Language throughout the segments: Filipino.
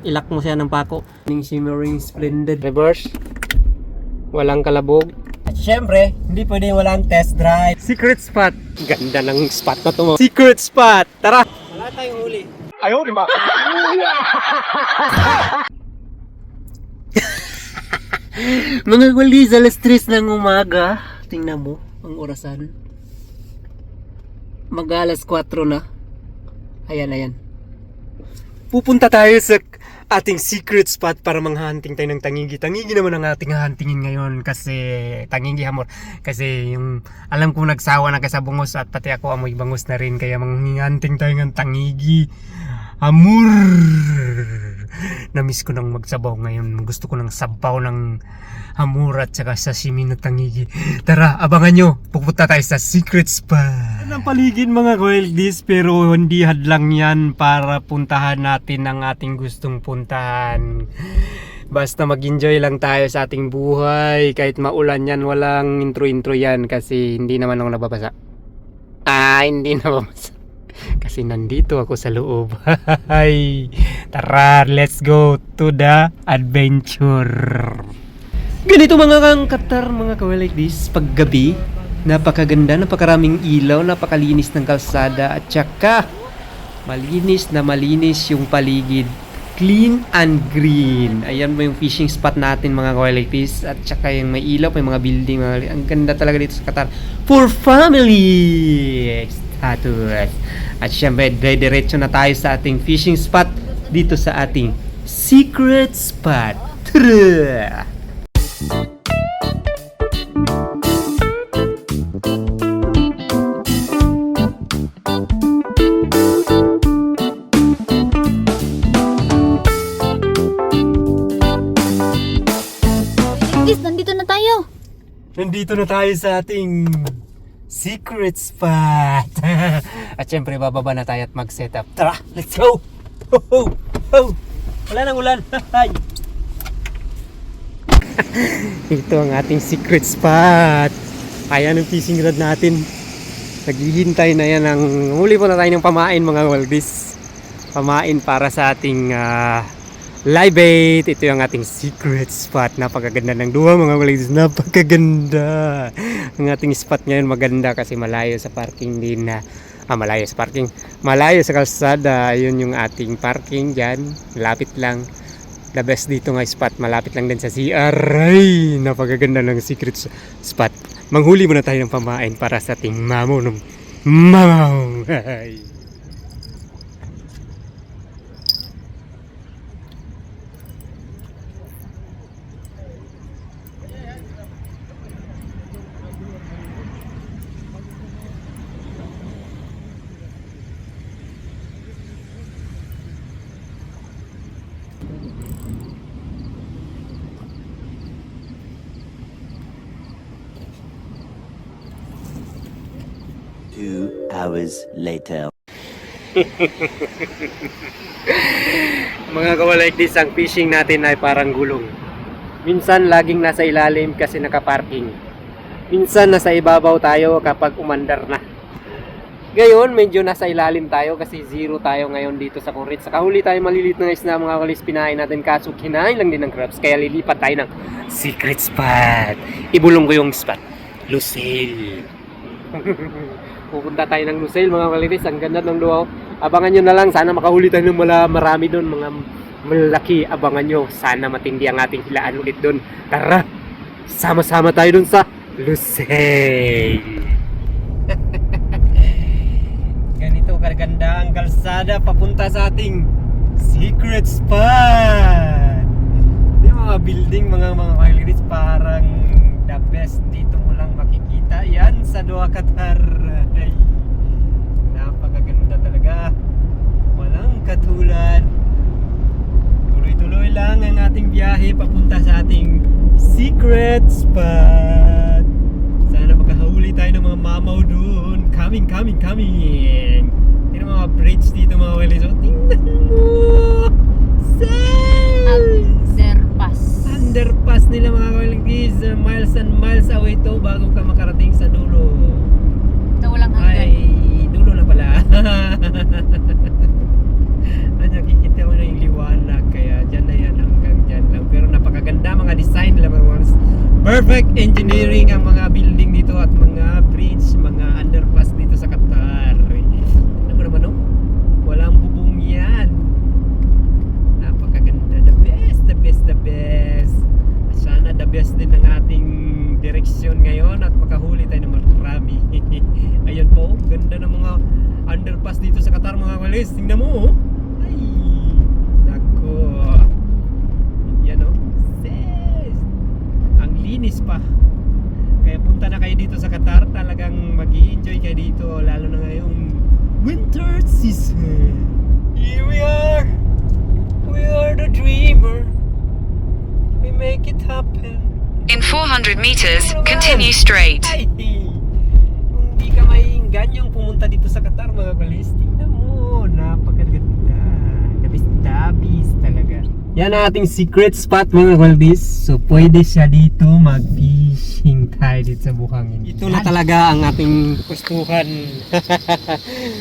ilak mo siya ng pako. Yung shimmering splendid reverse. Walang kalabog. At syempre, hindi pwede walang test drive. Secret spot. Ganda ng spot na to mo. Secret spot. Tara. Wala tayong huli. Ayaw, di ba? Mga gulis, alas 3 ng umaga. Tingnan mo ang orasan. Mag-alas 4 na. Ayan. Pupunta tayo sa ating secret spot para manghunting tayo ng tangigi. Tangigi naman ang ating huntingin ngayon kasi tangigi hamor. Kasi yung alam ko nagsawa na kasi sa bungos at pati ako amoy bangus na rin. Kaya manghunting tayo ng tangigi. Hamur! Namiss ko nang magsabaw ngayon. Gusto ko nang sabaw ng hamur at saka sashimi na tangigi. Tara, abangan nyo. Pupunta tayo sa secret spot. Ang paligid mga Goildis, pero hindi hadlang yan para puntahan natin ang ating gustong puntahan. Basta mag-enjoy lang tayo sa ating buhay. Kahit maulan yan, walang intro-intro yan kasi hindi naman ako nababasa. Hindi nababasa. Kasi nandito ako sa loob. Tara, let's go to the adventure. Ganito mga kangkatar, mga like this, paggabi, napakaganda, napakaraming ilaw, napakalinis ng kalsada at saka malinis na malinis yung paligid. Clean and green. Ayan mo yung fishing spot natin mga like this. At saka yung may ilaw, may mga building. Ang ganda talaga dito sa Qatar. For family status. At syempre, diretso na tayo sa ating fishing spot dito sa ating secret spot. Tara! Nandito na tayo. Nandito na tayo sa ating secret spot. At syempre bababa na tayo at mag-setup. Tara, let's go! Ho, ho, ho. Wala nang ulan. Ito ang ating secret spot. Ayan ang fishing rod natin. Naghihintay na yan ng huli po na tayo ng pamain mga Waldis. Pamain para sa ating live bait. Ito yung ating secret spot. Napakaganda ng duwa mga Waldis. Napakaganda. Ang ating spot ngayon maganda kasi malayo sa parking din na malayo sa parking. Malayo sa kalsada. Ayun yung ating parking dyan. Lapit lang. The best dito nga spot. Malapit lang din sa CR. Ay, napakaganda ng secret spot. Manghuli muna tayo ng pamain para sa ating mamaw. Mamaw! Ay. Hours later. Mga like this, ang fishing natin ay parang gulong. Minsan laging nasa ilalim kasi nakaparking. Minsan nasa ibabaw tayo kapag umandar na. Ngayon medyo nasa ilalim tayo kasi zero tayo ngayon dito sa Kurit. Sa kahuli tayo malilit na isda mga kalis, pinain natin kaso kinain lang din ng crabs. Kaya lilipat tayo ng secret spot. Ibulong ko yung spot. Lucille. Pupunta tayo ng Lucille mga kalitis. Ang ganda ng luau. Abangan nyo na lang. Sana makahuli tayo ng marami doon. Mga malaki. Abangan nyo. Sana matindi ang ating hilaan ulit doon. Tara! Sama-sama tayo doon sa Lucille. Ganito kaganda ang kalsada papunta sa ating secret spot. Yung mga building mga kalitis parang the best dito mo lang makikita. Yan sa Doha, Qatar. Ay, napakaganda talaga. Walang katulad. Tuloy-tuloy lang ang ating biyahe papunta sa ating secret spot. Sana makahuli tayo ng mga mamaw doon. Coming. Tingnan mga bridge dito mga walis. So, tingnan mo. Underpass nila mga walis. Miles and miles away to bago ka makarating sa dulo. Na walang hanggan. Ay, dulo na pala. Nakikita mo na yung liwanag kaya Perfect engineering ang mga building dito at mga bridge, mga underpass dito sa Qatar. Ano mo naman, no? Walang bubong yan. Napakaganda. The best, the best, the best. At sana the best din ng ating direksyon ngayon at makahuli tayo ng marami. Ayan po, ganda ng mga underpass dito sa Qatar, mga kalis. Tingnan mo, oh. Ay, nako. Yan, oh. Sis. Ang linis pa. Kaya punta na kayo dito sa Qatar, talagang mag-i-enjoy kayo dito, lalo na ngayong winter season. Here we are. We are the dreamer. We make it happen. In 400 meters, continue straight. Ay, kung di ka mainggan yung pumunta dito sa Qatar, mga kalis, tingnan mo, napakaganda. Dabis talaga. Yan ang ating secret spot, mga kalbis. So pwede siya dito mag-fishing tayo dito sa buhangin. Ito na talaga ang ating gustuhan.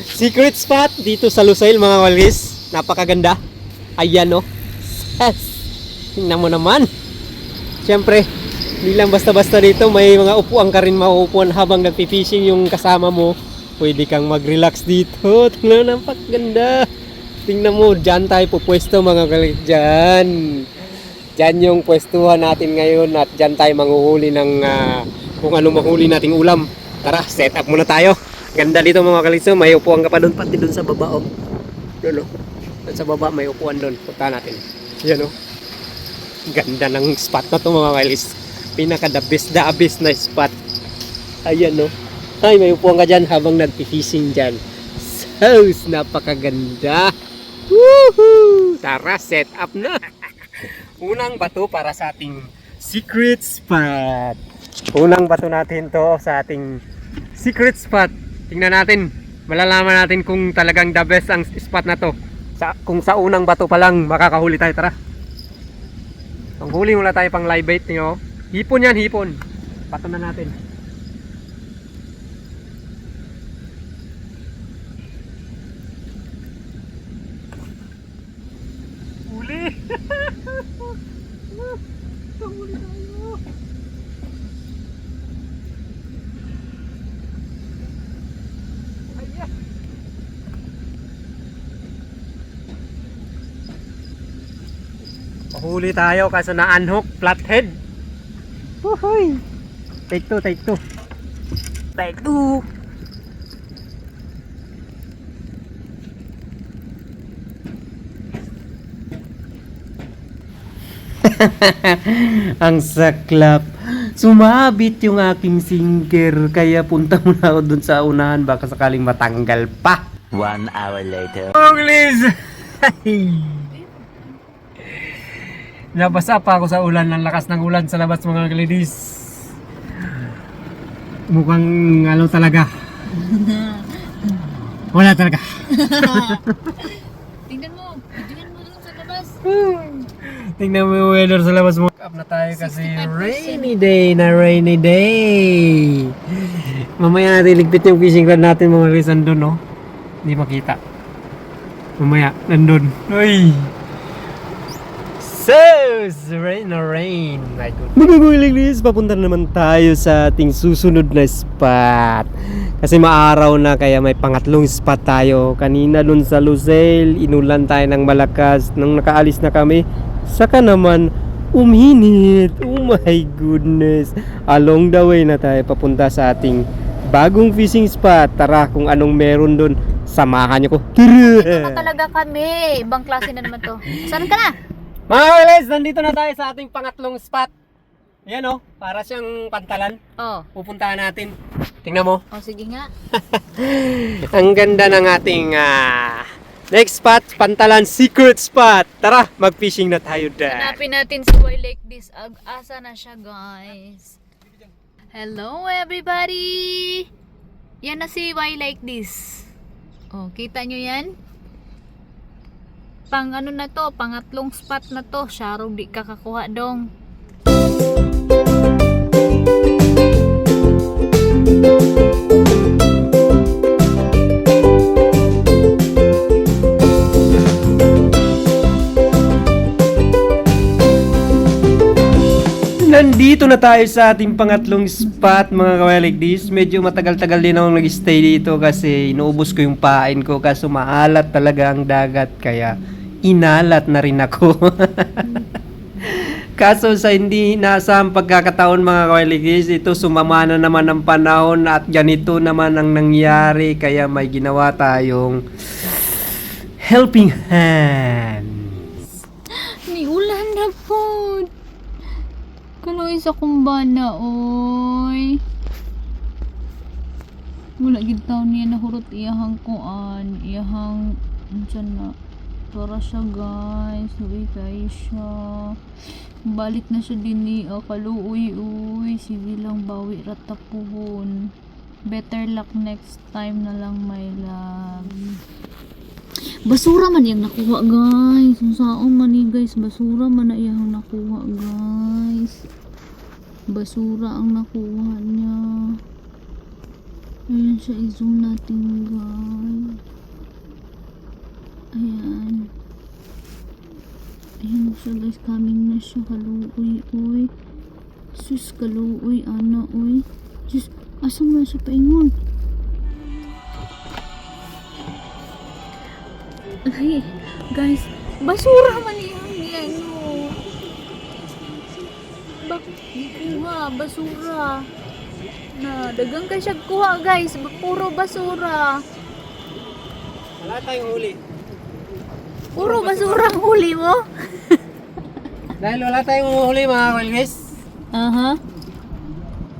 Secret spot dito sa Lusail, mga kalbis. Napakaganda. Ayan, no. Yes. Tingnan mo naman. Siyempre, hindi lang basta-basta dito, may mga upuan ka rin mauupuan habang nagpi-fishing yung kasama mo. Pwede kang mag-relax dito. Tingnan, napakaganda. Tingnan mo, dyan tayo pupwesto, mga kalit. Dyan. Dyan yung pwestuhan natin ngayon at dyan tayo manghuhuli ng kung anong mahuli nating ulam. Tara, set up muna tayo. Ganda dito, mga kalit. So, may upuan ka pa doon, pati doon sa baba, oh. Doon, oh. Doon sa baba, may upuan doon. Punta natin. Yan, oh. Ganda ng spot na to, mga kalit. Pinaka the best na spot. Ayan, no. Ay, may upuan ka dyan habang nagpi-fishing dyan. So, napakaganda. Woohoo! Tara, set up na. Unang bato para sa ating secret spot. Unang bato natin to sa ating secret spot. Tingnan natin. Malalaman natin kung talagang the best ang spot na to. Kung sa unang bato pa lang makakahuli tayo. Tara. Ang huli mula tayo pang live bait niyo. Hipon yan, hipon. Bato na natin. Huli! Huli tayo! Ayan! Huli tayo kasi na-unhook flathead. Uhuy! Take two, take two. Take two! Ang saklap. Sumabit yung aking sinker. Kaya punta muna ako dun sa unahan. Baka sakaling matanggal pa. 1 hour later. Oh, please! Nabasa pa ako sa ulan. Ang lakas ng ulan sa labas, mga kalidis. Mukhang ano talaga. Wala talaga. Tingnan mo. Tingnan mo dun sa labas. Tingnan mo yung weather sa labas mo. Up na tayo kasi 65%. rainy day na rainy day. Mamaya natin ligpit yung fishing rod natin, mga kalidis. Nandun, no? Hindi makita. Mamaya, nandun. Uy! So, rain na rain. My God. Mga guys, papunta na naman tayo sa ating susunod na spot. Kasi maaraw na kaya may pangatlong spot tayo. Kanina dun sa Lusail, inulan tayo ng malakas. Nung nakaalis na kami, saka naman uminit. Oh my goodness. Along the way na tayo papunta sa ating bagong fishing spot. Tara, kung anong meron dun, samahan niyo ko. Ito na talaga kami. Ibang klase na naman to. Saan ka na? Mga guys, nandito na tayo sa ating pangatlong spot. Yan, oh, para siyang pantalan. Oh. Pupuntahan natin. Tingnan mo. Oh, sige nga. Ang ganda ng ating next spot, pantalan secret spot. Tara, mag-fishing na tayo dyan. Hanapin natin si Boy Lake this. Asa na siya, guys? Hello, everybody! Yan na si Why Like This. Oh, kita nyo yan? Pang ano na to, pangatlong spot na to. Syarong di kakakuha dong. Nandito na tayo sa ating pangatlong spot mga kawaligdis. Medyo matagal-tagal din akong nag-stay dito kasi inuubos ko yung pain ko kaso maalat talaga ang dagat kaya inalat na rin ako. Kaso sa hindi inaasahang pagkakataon mga kawaligdis, ito sumama na naman ang panahon at ganito naman ang nangyari kaya may ginawa tayong helping hand. Ni ulan na po. Kalo isa kong bana, oy. Wala gid taon niya nahurot iyahang kuan, iyahang unsan na. Para siya guys, uy guys siya. Balik na siya dinhi, kaluoy uy. Sige lang bawi ratapuhon. Better luck next time na lang my love. Basura man yang nakuha guys. Unsaon man ni guys, basura man na iyang nakuha guys. Basura ang nakuha niya. Ayan siya, i-zoom natin guys. Ayan. Ayan siya guys, coming na siya. Kaluoy uy. Sus kaluoy ana uy. Sus, asa man siya paingon? Ay, guys, basura man yan, no. Bakit kuha, basura. Na, dagang ka siya kuha, guys. Puro basura. Wala tayong huli. Puro basura ang huli mo? Dahil wala tayong huli mga kawaligdis, Aha.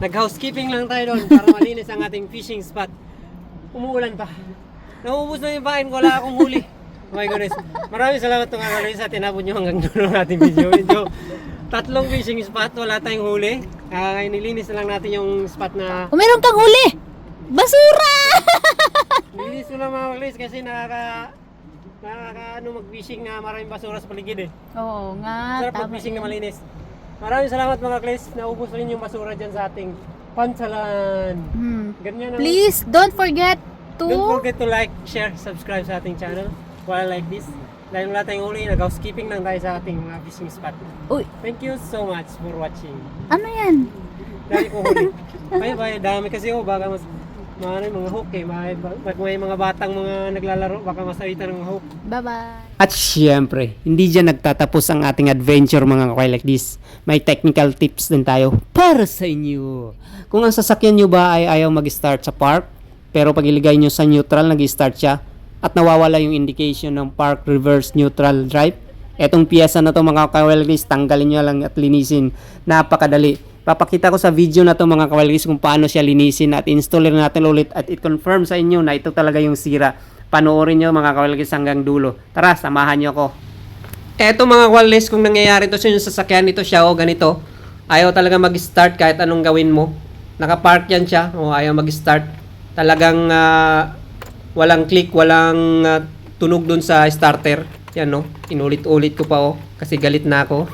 nag-housekeeping lang tayo doon para malinis ang ating fishing spot. Umuulan pa. Naubos na yung bahin ko, wala akong huli. Oh my goodness. Maraming salamat mga kawaligdis sa tinabot nyo hanggang dulo ng ating video. Medyo tatlong fishing spot, wala tayong huli. Ngayon nilinis na lang natin yung spot na O, meron kang huli! Basura! nilinis ko lang mga kawaligdis kasi nakaka mag-fishing na maraming basura sa paligid eh. Oo nga, Sarap mag-fishing na malinis. Maraming salamat mga kawaligdis. Naubos rin yung basura dyan sa ating pansalan. Ganyan ang... Please, don't forget to... Don't forget to like, share, subscribe sa ating channel while like this. Dahil wala tayong huli, nag-housekeeping lang tayo sa ating mga fishing spot. Uy, Thank you so much for watching. ano yan? Dahil ko huli. Bye, dami kasi baka mas mga hook eh. May mga batang mga naglalaro, baka masawitan ng hook. Bye-bye. At syempre, hindi dyan nagtatapos ang ating adventure mga kakway like this. May technical tips din tayo para sa inyo. Kung ang sasakyan nyo ba ay ayaw mag-start sa park, pero pag iligay nyo sa neutral, nag-start siya, at nawawala yung indication ng park reverse neutral drive, etong piyesa na to mga kakway tanggalin nyo lang at linisin. Napakadali. Papakita ko sa video na to mga kakway kung paano siya linisin at install natin ulit at i-confirm sa inyo na ito talaga yung sira. Panoorin nyo mga kawaligis hanggang dulo. Tara, samahan nyo ako. Eto mga kawaligis, kung nangyayari to sa yung sasakyan ito siya o ganito, ayaw talaga mag-start kahit anong gawin mo. Nakapark yan siya o ayaw mag-start. Talagang walang click, walang tunog dun sa starter. Yan no, inulit-ulit ko pa kasi galit na ako.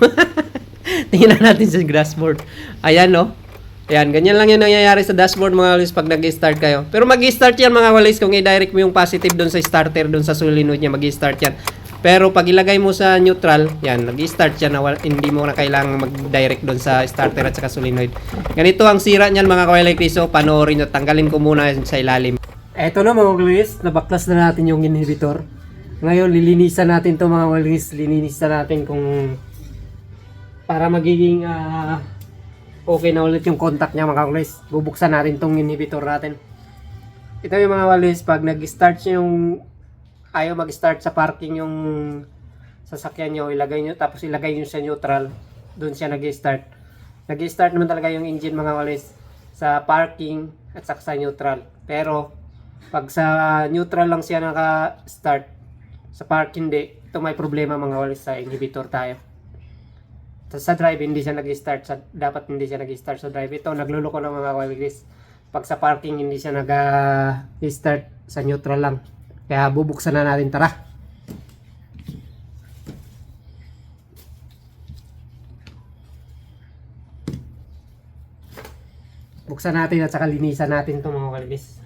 Tingnan natin sa dashboard. Ayan no. Ayan, ganyan lang yung nangyayari sa dashboard mga kawalis pag nag-start kayo. Pero mag-start yan mga kawalis kung i-direct mo yung positive doon sa starter, doon sa solenoid niya, mag-start yan. Pero pag ilagay mo sa neutral, yan, nag-start yan, hindi mo na kailangan mag-direct doon sa starter at saka solenoid. Ganito ang sira niyan mga kawalis, so panoorin nyo, tanggalin ko muna sa ilalim. Eto na mga kawalis, nabaklas na natin yung inhibitor. Ngayon, lilinisan natin to mga kawalis, lilinisan natin kung para magiging okay na ulit yung contact niya mga kawalis. Bubuksan natin tong inhibitor natin. Ito yung mga kawalis, pag nag-start yung ayaw mag-start sa parking yung sasakyan nyo, tapos ilagay nyo sa neutral, doon siya nag-start. Nag-start naman talaga yung engine mga kawalis sa parking at saka sa neutral. Pero pag sa neutral lang siya naka-start, sa parking hindi, ito may problema mga kawalis, sa inhibitor tayo. Sa drive hindi siya nag-start, dapat hindi siya nag-start sa drive. Ito nagluloko ng mga kawaligis. Pag sa parking hindi siya nag-start, sa neutral lang. Kaya bubuksan na natin, tara. Buksan natin at saka linisan natin ito mga kawaligis.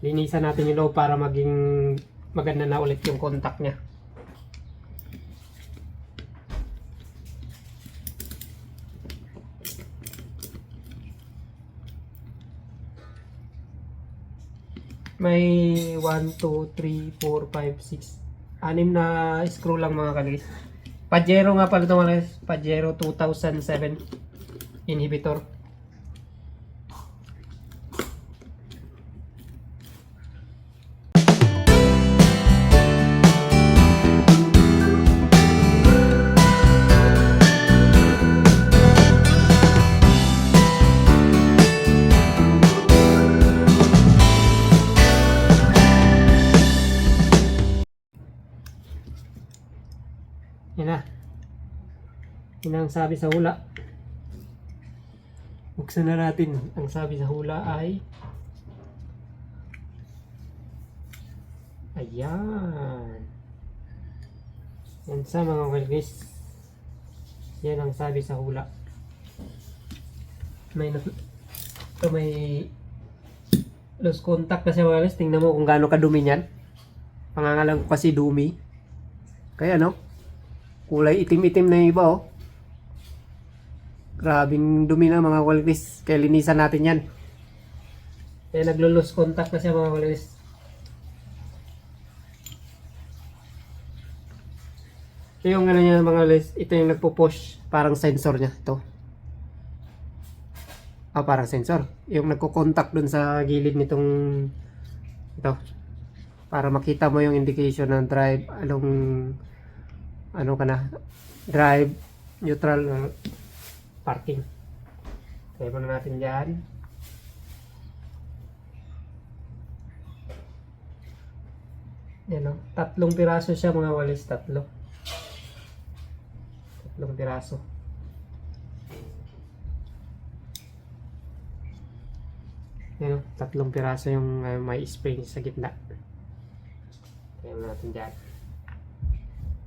Linisan natin yung loob para maging maganda na ulit yung contact niya. May 1, 2, 3, 4, 5, 6. 6 na screw lang mga kalis. Pajero nga pala ito mga kalis. Pajero 2007 inhibitor. Yan na. Yan ang sabi sa hula. Buksan na natin. Ang sabi sa hula ay ayan. Yan sa mga walgis. Yan ang sabi sa hula. May lost contact kasi mga walgis. Tingnan mo kung gaano kadumi yan. Pangangalan ko kasi dumi. Kaya no? Kulay itim-itim na yung iba, oh. Grabing dumi na mga walgis. Kaya linisan natin yan. Kaya naglo-lose contact na siya mga walgis. Ito yung ano niya mga walgis. Ito yung nagpo-push. Parang sensor niya. Ito. Parang sensor. Yung nagko-contact dun sa gilid nitong ito. Para makita mo yung indication ng drive. Ano ka na, drive, neutral, parking. Kaya mo na natin dyan. Yan o, 3 piraso siya mga walis, 3 piraso. Yan o, 3 piraso yung may spring sa gitna. Kaya mo natin dyan.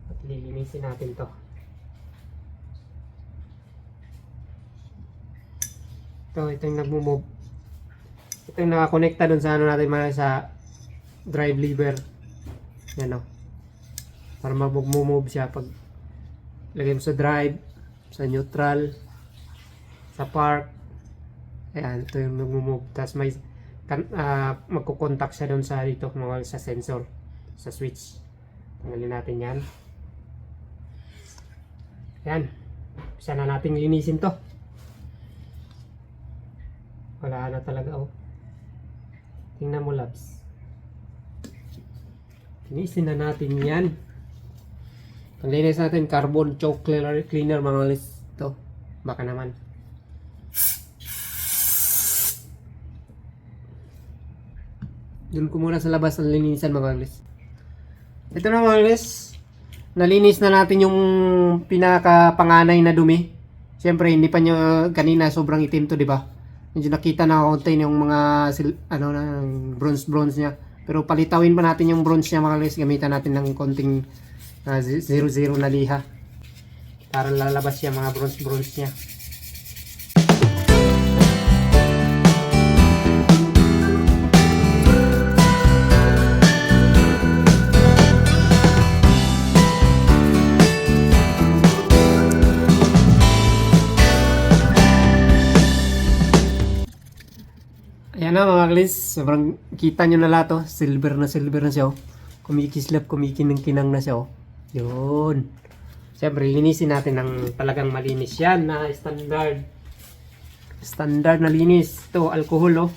At lilinisin natin to. Ito yung nagmo-move. Ito yung nakakonekta dun sa ano natin mga sa drive lever. Yan o. Para mag-move siya pag lagay mo sa drive, sa neutral, sa park. Ayan, ito yung nagmo-move. Tapos may magkukontak siya dun sa dito mga sa sensor, sa switch. Tanggalin natin yan. Yan. Bisa na natin linisin to. Wala na talaga, oh. Tingnan mo, labs. Linisin na natin yan. Panglinis natin, carbon choke cleaner mga lis. Ito. Baka naman. Doon ko muna sa labas ang linisan mga lis. Ito na mga lis. Nalinis na natin yung pinaka-panganay na dumi. Siyempre, hindi pa nyo kanina sobrang itim to, di ba? Medyo nakita na konti yung mga bronze niya. Pero palitawin pa natin yung bronze niya mga guys. Gamitan natin ng konting 0-0 na liha. Para lalabas yung mga bronze niya. Ayan na mga guys, sobrang kita nyo na lahat, oh. Silver na siya, oh. Kumikislap, kumikinang-kinang na siya, oh. Yun. Siyempre, linisin natin ng talagang malinis yan na standard. Standard na linis. Ito, alcohol, oh.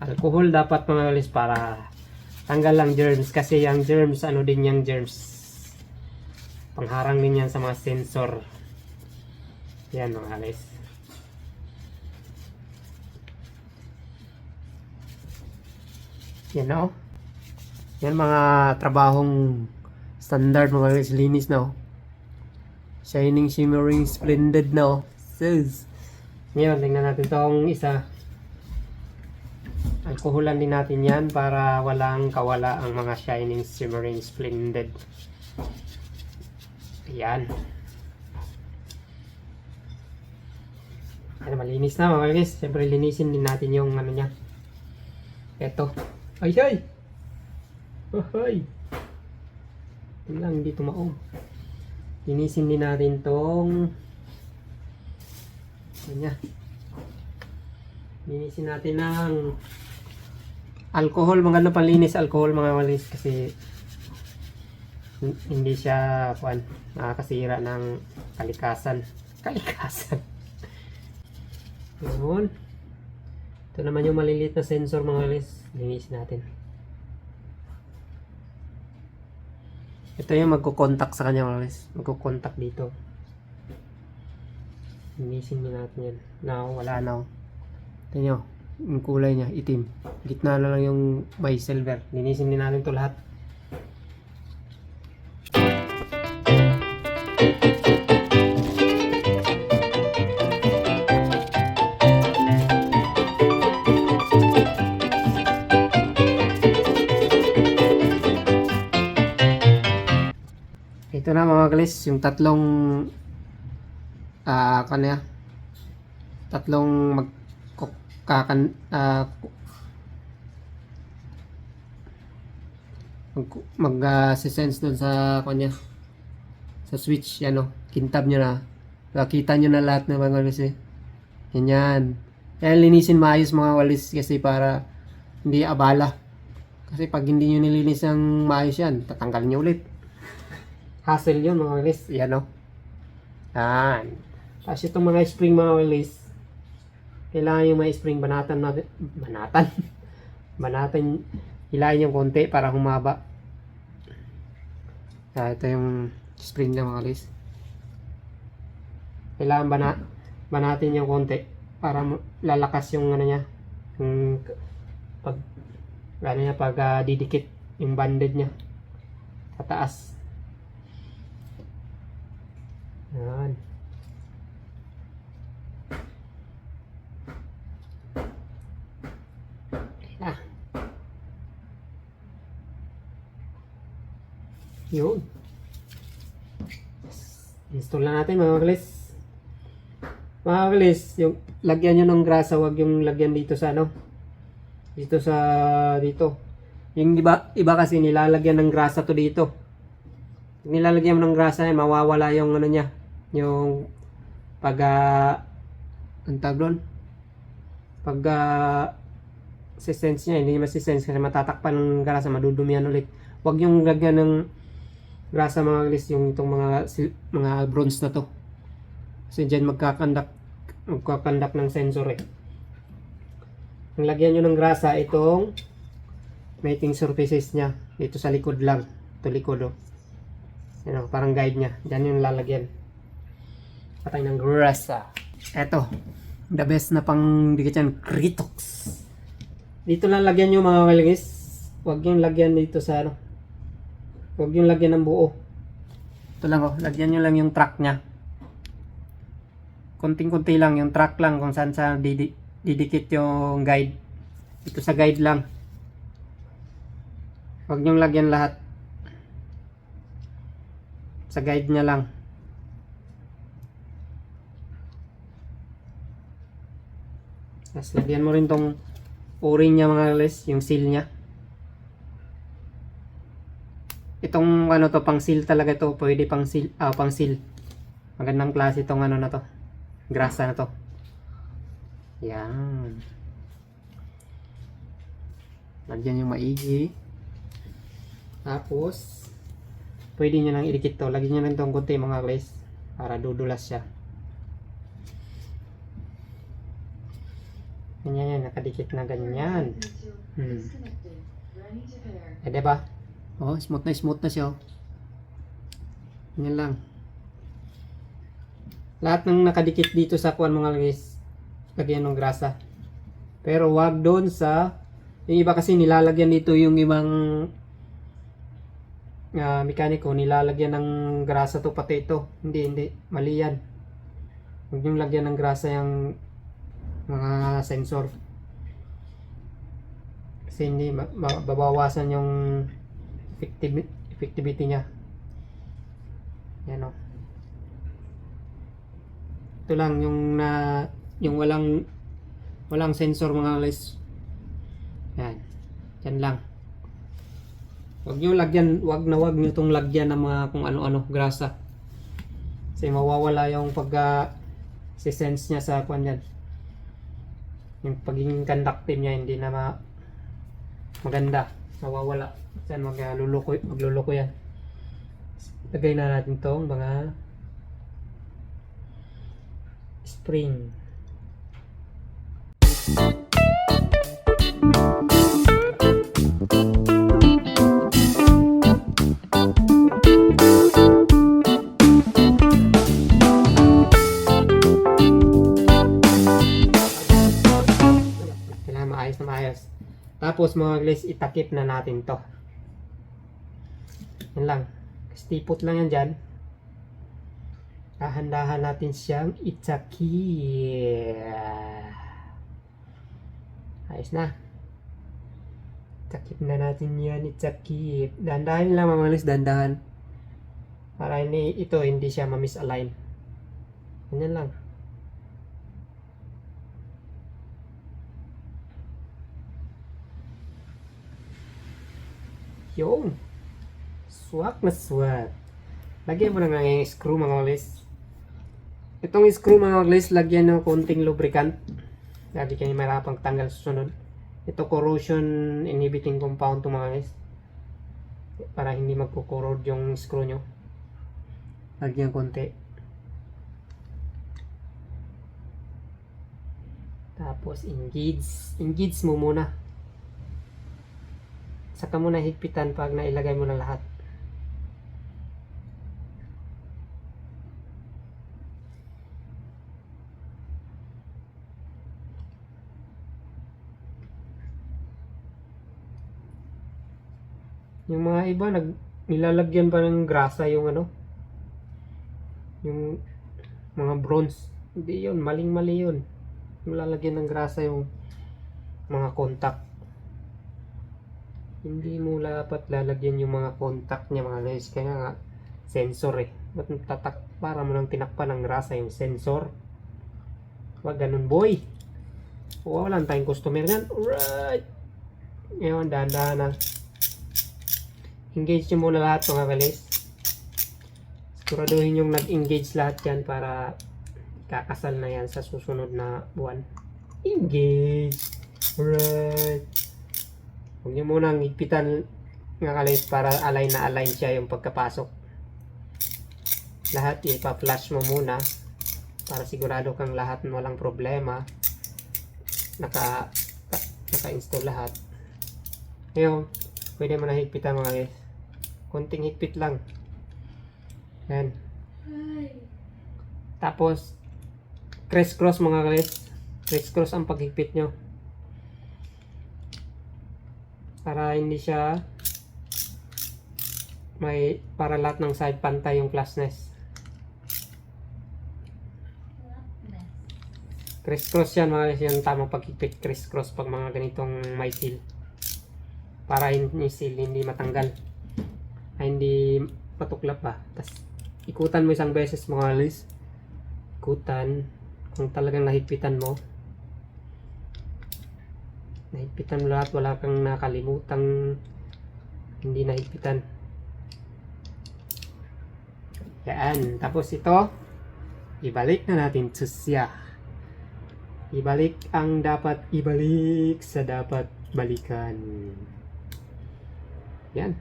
Alcohol dapat mga guys para tanggal lang germs. Kasi yung germs, ano din yung germs. Pangharang din yan sa mga sensor. Yan mga guys. Yan na, oh. Yan mga trabahong standard mga guys, linis na, oh. Shining, shimmering, splendid na, oh. Says. Ngayon, tingnan natin tong isa. Alkoholan din natin yan para walang kawala ang mga shining, shimmering, splendid. Ayan. Ayan, malinis na mga guys. Siyempre linisin din natin yung ano niya. Eto. Ay! Ay! Ito lang, hindi tumaong. Linisin din natin tong ano niya. Linisin natin ng alcohol, maganda panlinis alcohol mga walis kasi hindi siya nakakasira ng kalikasan. Yun. Ito naman yung maliliit na sensor mga walis, linisin natin. Ito yung magko-contact sa kanya mga walis, magko-contact dito. Linisin din natin yan. Now, wala na. Ito nyo, yung kulay niya, itim. Gitna na lang yung may silver. Linisin din natin ito lahat. Ito na mga guys, yung tatlong tatlong sense dun sa kanya sa switch, yan o, kintab nyo na, nakita nyo na lahat ng mga walis ganyan. Kaya linisin maayos mga walis kasi para hindi abala, kasi pag hindi nyo nilinis ang maayos yan, tatanggalin nyo ulit, hassle yun mga walis. Yan o, yan. Tapos itong mga spring mga walis, kailangan yung may spring banatan, hilahin yung konti para humaba. Ito yung spring na mga walis, kailangan banatin yung konti para lalakas yung niya, yung pag didikit yung banded niya sa taas. Yan. Yun. Install na natin mga kalis. Mga kalis, yung lagyan nyo ng grasa, wag yung lagyan dito sa dito. Yung iba kasi nilalagyan ng grasa to dito. Nilalagyan mo ng grasa, mawawala yung niya, yung sense niya, hindi masisense kasi matatakpan ng grasa, madudumihan ulit. Wag yung lagyan ng grasa mga guys, yung itong mga bronze na to, kasi dyan magkakandak ng sensor Ang lagyan nyo ng grasa, itong mating surfaces nya dito sa likod lang, ito likod yan, parang guide nya, dyan yung lalagyan patay ng grasa. Eto, the best na pang dikit yan, Kritox. Dito lang lagyan nyo mga guys, wag yung lagyan dito sa huwag yung lagyan ng buo. Ito lang lagyan nyo lang yung track nya. Konting-konti lang yung track lang kung saan sa didikit yung guide. Ito sa guide lang. Huwag nyo lagyan lahat. Sa guide nya lang. Tapos lagyan mo rin tong o-ring nya mga guys, yung seal nya. Itong to, pang seal talaga to, pwede pang seal, pang seal. Magandang klase itong na to, grasa na to. Yan. Lagyan yung maigi. Tapos pwede nyo nang idikit to, lagyan nyo lang itong konti mga guys, para dudulas siya. Ganyan yan, nakadikit na ganyan. Diba? Oh, smooth na siya. Yan lang. Lahat ng nakadikit dito sa kuwan mga guys, lagyan ng grasa. Pero wag doon sa, yung iba kasi nilalagyan dito yung ibang mekaniko, nilalagyan ng grasa to pati ito. Hindi. Mali yan. Huwag yung lagyan ng grasa yung mga sensor. Kasi hindi, babawasan yung effectivity niya. Yan ito lang yung walang sensor mga guys. Yan lang. Wag nyo itong lagyan ng mga kung ano-ano grasa, kasi mawawala yung sense niya sa kwan yan, yung pagiging conductive niya, hindi na maganda, nawawala. Saan magluluko yan. Lagay na natin tong mga spring. Kailangan maayos na maayos. Tapos mga guys, itakip na natin to. Yan lang. Stipot lang yan dyan. Dahan-dahan natin siyang itakip. Ayos na. Itakip na natin yan. Itakip. Dahan-dahan lang mga guys, dahan-dahan. Para hindi siya ma-misalign. Ganyan lang. Yung swak na swak. Lagyan mo na nga yung screw mga guys. Itong screw mga guys, lagyan ng konting lubricant. Lagi kayo marapang tanggal susunod. Ito corrosion inhibiting compound to mga guys. Para hindi magko-corrode yung screw nyo. Lagyan konti. Tapos engage mo muna. Saka mo na higpitan pag nailagay mo na lahat. Yung mga iba nilalagyan pa ng grasa yung yung mga bronze. Hindi yun, maling-mali yun. Nilalagyan ng grasa yung mga contact. Hindi mo dapat lalagyan yung mga contact niya mga guys. Kaya nga, sensor eh. Ba't para mo nang tinakpan ng grasa yung sensor? Wag ganun boy. Wala tayong customer yan. Alright. Ngayon, dahan-dahan na. Engage nyo muna lahat mga guys. Siguraduhin yung nag-engage lahat yan para kakasal na yan sa susunod na buwan. Engage. Alright. Huwag nyo munang higpitan nga guys para align na align siya yung pagkapasok. Lahat ipa-flash mo muna para sigurado kang lahat walang problema. Naka-install lahat. Ngayon, pwede mo na higpitan mga guys. Konting higpit lang. Yan. Tapos, criss-cross mga guys. Criss-cross ang paghigpit nyo. Para hindi siya para lahat ng side pantay yung flashness. Criss-cross yan mga guys, yung tamang paghigpit. Criss-cross pag mga ganitong may seal. Para yung seal hindi matanggal. Ay hindi matuklap pa. Tapos ikutan mo isang beses mga guys. Ikutan. Kung talagang nahigpitan mo. Nahigpitan mo lahat, wala kang nakalimutang hindi nahigpitan. Yan. Tapos ito, ibalik na natin to siya. Ibalik ang dapat ibalik sa dapat balikan. Yan.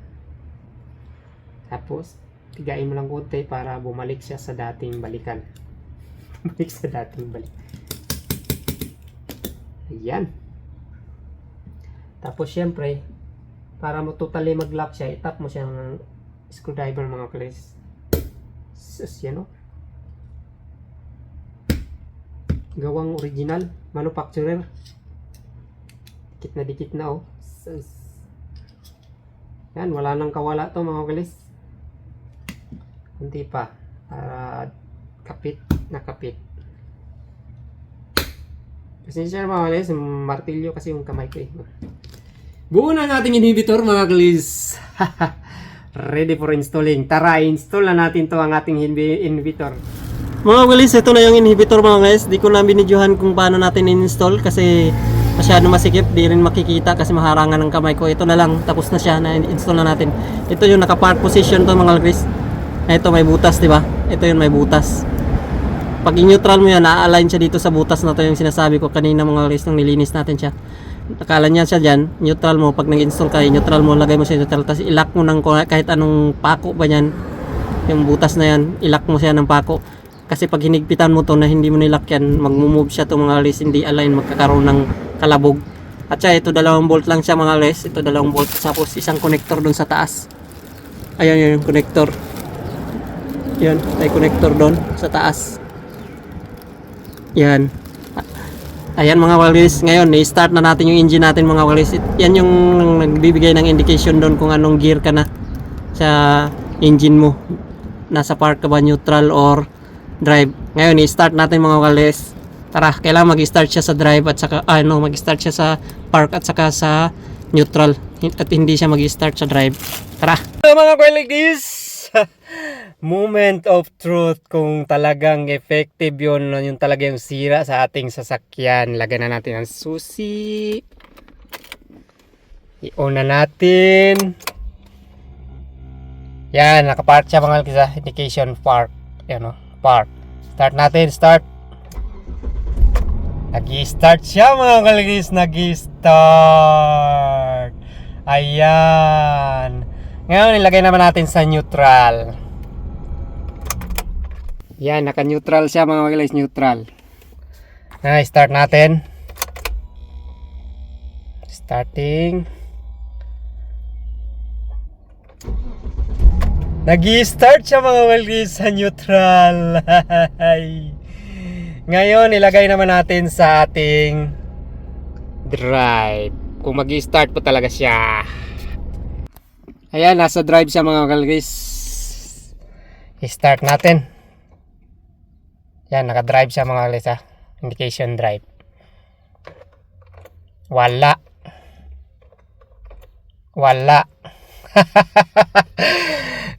Tapos, tigain mo lang konti para bumalik siya sa dating balikan. Bumalik sa dating balikan. Ayan. Tapos syempre, para mo totally mag-lock siya, itap mo siya ng screwdriver mga guys. Sus, yan o. Gawang original, manufacturer. Dikit na o. Sus. Yan, wala nang kawala to mga guys. Kunti pa. Para kapit na kapit. Pasensya mga guys, martilyo kasi yung kamay ko eh. Buo na ang ating inhibitor mga guys. Ready for installing. Tara, install na natin to ang ating inhibitor. Mga guys, ito na yung inhibitor mga guys. Di ko na binidyohan kung paano natin in-install kasi masyado masikip. Di rin makikita kasi maharangan ng kamay ko. Ito na lang, tapos na siya, na-install na natin. Ito yung naka-park position to mga guys. Ito may butas, di ba? Ito yung may butas. Pag i-neutral mo yan, na-align siya dito sa butas na to yung sinasabi ko kanina mga guys nung nilinis natin siya. Akala niya siya dyan, neutral mo. Pag nag-install ka, neutral mo, lagay mo sa neutral. Tapos ilock mo ng kahit anong pako ba yan. Yung butas na yan, ilock mo siya ng pako. Kasi pag hinigpitan mo to na hindi mo nilock yan, magmumove siya to mga guys, hindi align, magkakaroon ng kalabog. At siya, ito 2 bolt lang siya mga guys. Ito 2 bolt. Tapos isang connector dun sa taas. Ayan yun yung connector. Yan, may connector doon sa taas. Yan. Ayan mga walis, ngayon i-start na natin yung engine natin mga walis. Yan yung nagbibigay ng indication doon kung anong gear ka na sa engine mo. Nasa park ka ba, neutral or drive. Ngayon i-start natin mga walis. Tara, kailangan mag-start siya sa drive at saka mag-start siya sa park at saka sa neutral at hindi siya mag-start sa drive. Tara. Mga walis, moment of truth kung talagang effective yun talaga yung sira sa ating sasakyan. Lagyan na natin ang susi, i-on na natin. Yan, nakapark siya mga kisa, indication park. Yan o, park. Start natin, start. Nag-i-start siya mga kalagis, nag-i-start. Ayan. Ngayon ilagay naman natin sa neutral. Yan, naka-neutral siya mga guys, neutral. Start natin. Starting. Nag-i-start siya mga guys sa neutral. Ngayon, ilagay naman natin sa ating drive. Kung mag-i-start po talaga siya. Ayan, nasa drive siya mga guys. I-start natin. Yan, naka-drive siya mga guys ha. Indication drive. Wala.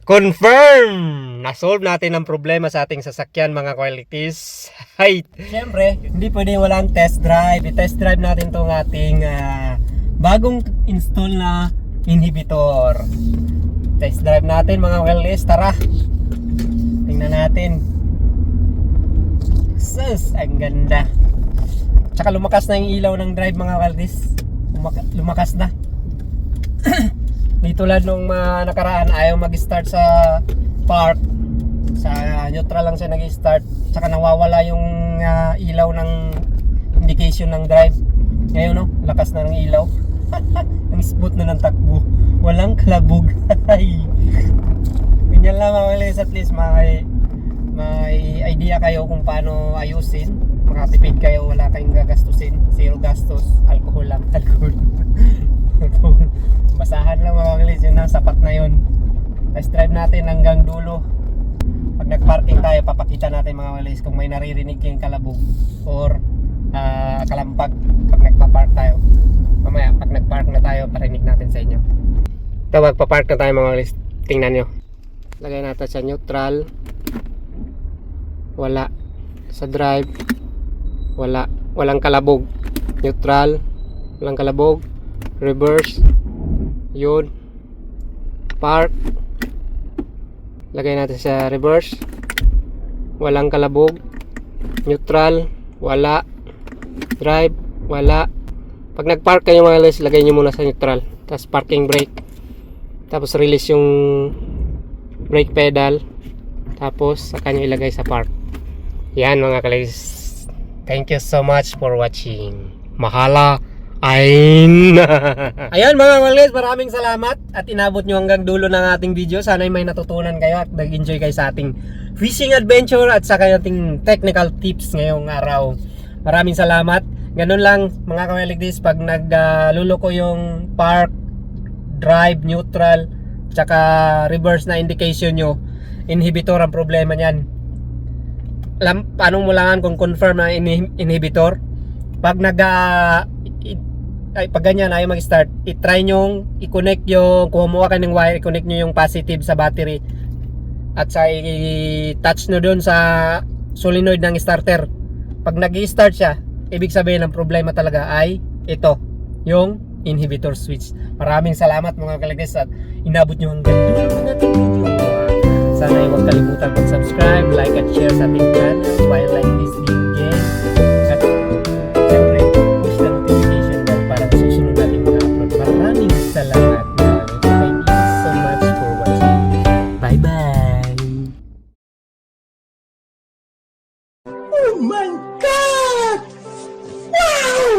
Confirm! Na-solve natin ang problema sa ating sasakyan mga qualities. Hay! Siyempre, hindi pwede walang test drive. I-test drive natin itong ating bagong install na inhibitor. Test drive natin mga qualities. Tara! Tingnan natin. Sus! Ang ganda. Tsaka lumakas na yung ilaw ng drive mga qualities. Lumakas na. Di tulad nung nakaraan, ayaw mag-start sa park. Sa neutral lang siya nag-start. Tsaka nawawala yung ilaw ng indication ng drive. Ngayon no, lakas na ng ilaw. Ang smooth na ng takbo. Walang kalabog. Ganyan lang mga guys, at least may idea kayo kung paano ayusin. Makatipid kayo, wala kayong gagastusin. Zero gastos, alcohol lang. Alcohol. Basahan lang mga guys, yun na, sapat na yun. Test drive natin hanggang dulo. Pag nagparking tayo, papakita natin mga guys kung may naririnig kayong kalabog or kalampag pag nagpa-park tayo. Mamaya, pag nagpark na tayo, parinig natin sa inyo. Ito, magpa-park na tayo mga guys. Tingnan nyo. Lagay natin sa neutral. Wala. Sa drive. Wala. Walang kalabog. Neutral. Walang kalabog. Reverse. Yun. Park. Lagay natin sa reverse. Walang kalabog. Neutral. Wala. Drive. Wala. Pag nag-park kayo mga guys, lagay nyo muna sa neutral. Tapos parking brake. Tapos release yung brake pedal. Tapos saka nyo ilagay sa park. Yan mga guys. Thank you so much for watching. Mahala. Ayan mga guys, maraming salamat at inabot nyo hanggang dulo ng ating video. Sana'y may natutunan kayo at nag-enjoy kayo sa ating fishing adventure at saka ating technical tips ngayong araw. Maraming salamat. Ganun lang mga kawaligdis, pag nagluloko yung park, drive, neutral, tsaka reverse na indication nyo, inhibitor ang problema nyan. Paano mo langan kung confirm na inhibitor? Pag pag ganyan ayaw mag-start, i-try nyo i-connect yung, kung kumuha ka ng wire, i-connect nyo yung positive sa battery at sa i-touch nyo dun sa solenoid ng starter. Pag nag-i-start siya, ibig sabihin ang problema talaga ay ito, yung inhibitor switch. Maraming salamat mga kalagis at inabot nyo hanggang dulo ng ating video. Sana ay huwag kalimutan mag-subscribe, like at share sa ating channel while like this video game. At siyempre, push the notification bell para Oh my God! Wow!